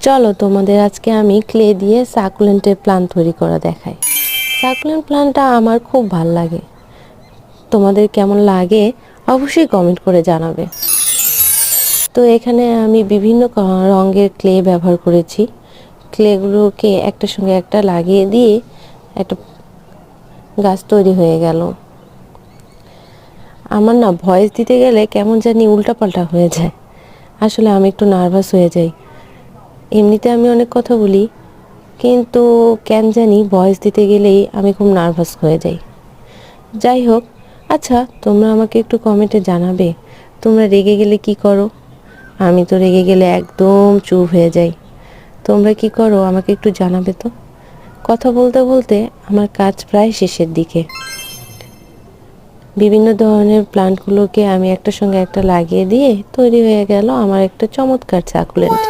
চলো তোমাদের আজকে আমি ক্লে দিয়ে সাকুলেন্টের প্ল্যান্ট তৈরি করা দেখাই। সাকুলেন্ট প্ল্যান্টটা আমার খুব ভাল লাগে, তোমাদের কেমন লাগে অবশ্যই কমেন্ট করে জানাবে। তো এখানে আমি বিভিন্ন রঙের ক্লে ব্যবহার করেছি। ক্লেগুলোকে একটার সঙ্গে একটা লাগিয়ে দিয়ে একটা গাছ তৈরি হয়ে গেল। আমার না ভয়েস দিতে গেলে কেমন জানি উল্টাপাল্টা হয়ে যায়, আসলে আমি একটু নার্ভাস হয়ে যাই। এমনিতে আমি অনেক কথা বলি, কিন্তু কেন জানি ভয়েস দিতে গেলেই আমি খুব নার্ভাস হয়ে যাই। যাই হোক, আচ্ছা তোমরা আমাকে একটু কমেন্টে জানাবে তোমরা রেগে গেলে কি করো। আমি তো রেগে গেলে একদম চুপ হয়ে যাই। তোমরা কি করো আমাকে একটু জানাবে তো। কথা বলতে বলতে আমার কাজ প্রায় শেষের দিকে। বিভিন্ন ধরনের প্লান্টগুলোকে আমি একটার সঙ্গে একটা লাগিয়ে দিয়ে তৈরি হয়ে গেল আমার একটা চমৎকার সাকুলেন্ট।